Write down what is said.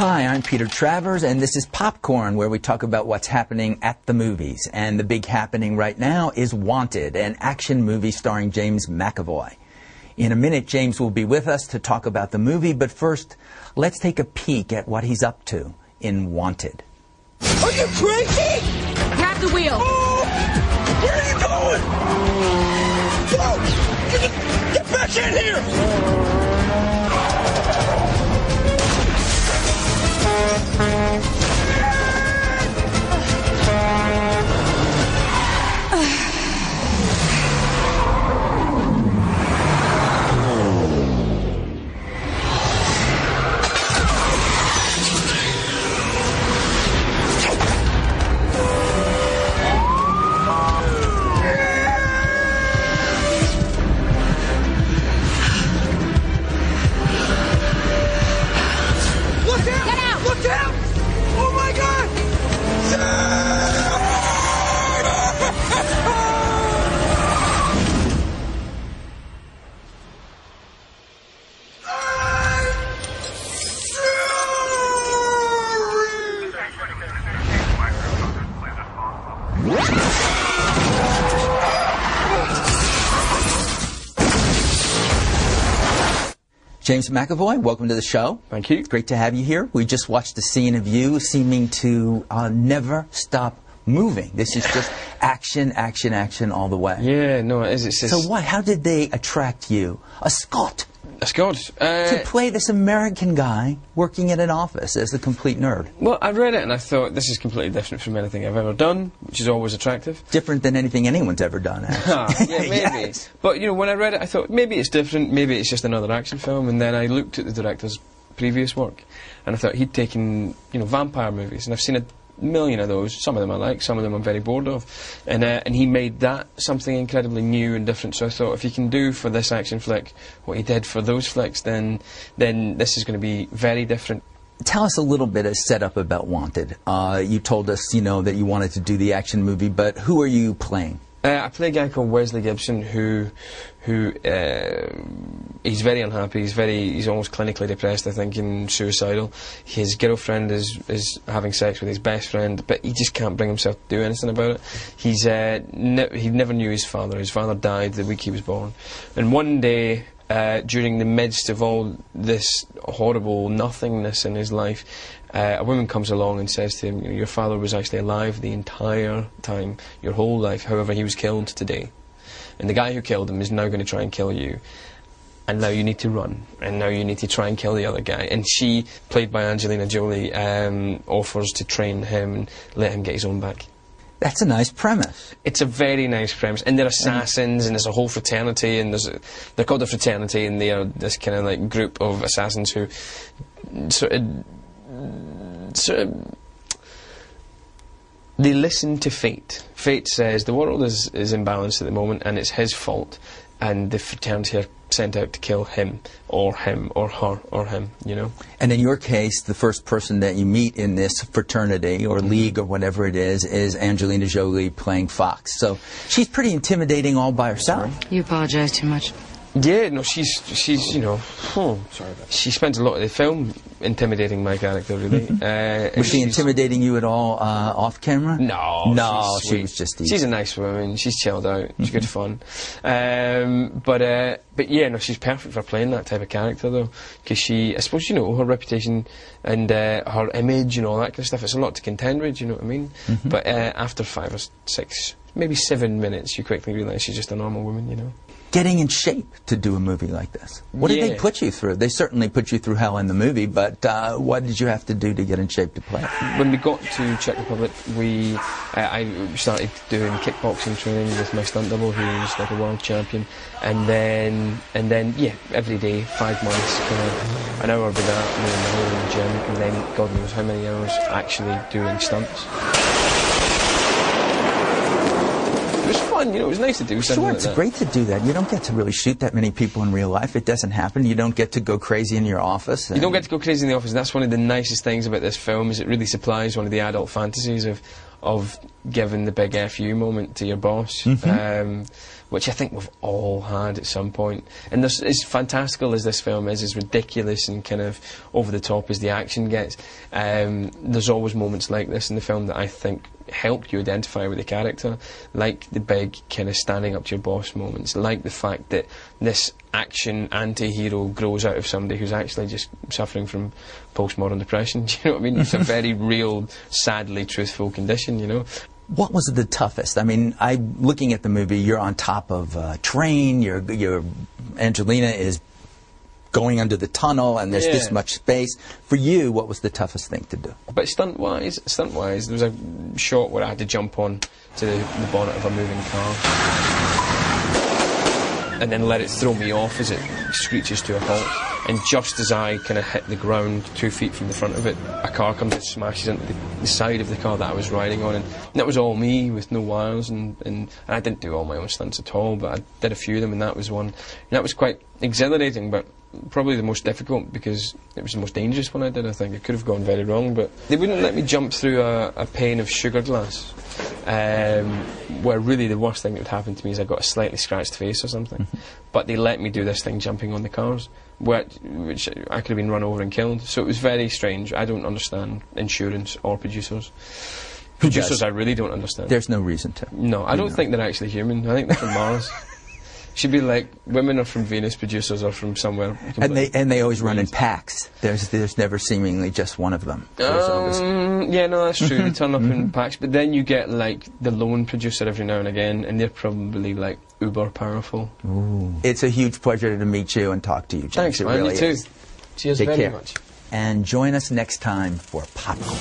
Hi, I'm Peter Travers, and this is Popcorn, where we talk about what's happening at the movies. And the big happening right now is Wanted, an action movie starring James McAvoy. In a minute, James will be with us to talk about the movie, but first, let's take a peek at what he's up to in Wanted. Are you crazy? Grab the wheel. Oh, where are you going? Whoa! Get back in here! James McAvoy, welcome to the show. Thank you. It's great to have you here. We just watched a scene of you seeming to never stop moving. This is just action, action, action all the way. Yeah, no, it is. It's so what? How did they attract you? A Scot. A Scot. To play this American guy working in an office as a complete nerd. Well, I read it and I thought, this is completely different from anything I've ever done, which is always attractive. Different than anything anyone's ever done, actually. Yeah, maybe. Yes. But, you know, when I read it, I thought, maybe it's different, maybe it's just another action film, and then I looked at the director's previous work, and I thought he'd taken, you know, vampire movies, and I've seen a million of those. Some of them I like, some of them I'm very bored of, and he made that something incredibly new and different. So I thought, if he can do for this action flick what he did for those flicks, then this is going to be very different. Tell us a little bit of setup about Wanted. You told us, you know, that you wanted to do the action movie, but who are you playing? I play a guy called Wesley Gibson who he's very unhappy. He's almost clinically depressed, I think, and suicidal. His girlfriend is having sex with his best friend, but he just can't bring himself to do anything about it. He never knew his father. His father died the week he was born, and one day, during the midst of all this horrible nothingness in his life, a woman comes along and says to him, you know, your father was actually alive the entire time, your whole life, however he was killed today. And the guy who killed him is now going to try and kill you. And now you need to run. And now you need to try and kill the other guy. And she, played by Angelina Jolie, offers to train him and let him get his own back. That's a nice premise. It's a very nice premise. And they're assassins, and there's a whole fraternity, and they're called a fraternity, and they are this kind of like group of assassins who sort of they listen to fate. Fate says the world is imbalanced at the moment, and it's his fault, and the fraternity are sent out to kill him or her or him, you know. And in your case, the first person that you meet in this fraternity or league or whatever it is Angelina Jolie playing Fox. So she's pretty intimidating all by herself. You apologize too much. Yeah, no, she's you know, sorry about that. She spends a lot of the film intimidating my character, really. Was she intimidating you at all off camera? No, she was just easy. She's a nice woman. She's chilled out. She's good fun. But yeah, no, she's perfect for playing that type of character, though, because I suppose, you know, her reputation and her image and all that kind of stuff, it's a lot to contend with, you know what I mean? But after 5 or 6, maybe 7 minutes, you quickly realise she's just a normal woman, you know. Getting in shape to do a movie like this. What did they put you through? They certainly put you through hell in the movie, but what did you have to do to get in shape to play? When we got to Czech Republic, I started doing kickboxing training with my stunt double, who's like a world champion, and then yeah, every day, 5 months, an hour with that, and then an hour in the gym, and then God knows how many hours actually doing stunts. It was fun, you know, it was nice to do something like that. Sure, it's great to do that. You don't get to really shoot that many people in real life. It doesn't happen. You don't get to go crazy in your office. You don't get to go crazy in the office. That's one of the nicest things about this film, is it really supplies one of the adult fantasies of of giving the big FU moment to your boss, which I think we've all had at some point. And this, as fantastical as this film is, as ridiculous and kind of over the top as the action gets, there's always moments like this in the film that I think help you identify with the character, like the big kind of standing up to your boss moments, like the fact that this action anti-hero grows out of somebody who's actually just suffering from postmodern depression. Do you know what I mean? It's a very real, sadly truthful condition, you know. What was the toughest? I mean, looking at the movie, you're on top of a train, your Angelina is going under the tunnel, and there's this much space. For you, what was the toughest thing to do? But stunt-wise, there was a shot where I had to jump on to the bonnet of a moving car and then let it throw me off as it screeches to a halt. And just as I kind of hit the ground 2 feet from the front of it, a car comes and smashes into the side of the car that I was riding on, and that was all me with no wires, and I didn't do all my own stunts at all, but I did a few of them, and that was one. And that was quite exhilarating, but probably the most difficult because it was the most dangerous one I did, I think. It could have gone very wrong, but they wouldn't let me jump through a pane of sugar glass, where really the worst thing that would happen to me is I got a slightly scratched face or something. But they let me do this thing jumping on the cars, which I could have been run over and killed. So it was very strange. I don't understand insurance or producers. Producers I really don't understand. There's no reason to. No, I don't think they're actually human. I think they're from Mars. Should be like, women are from Venus, producers are from somewhere. And they always run in packs. There's never seemingly just one of them. Yeah, no, that's true. They turn up in packs, but then you get like the lone producer every now and again, and they're probably like uber powerful. Ooh. It's a huge pleasure to meet you and talk to you, James. Thanks, it man. really You too. is. Cheers Take very care. much. And join us next time for Popcorn.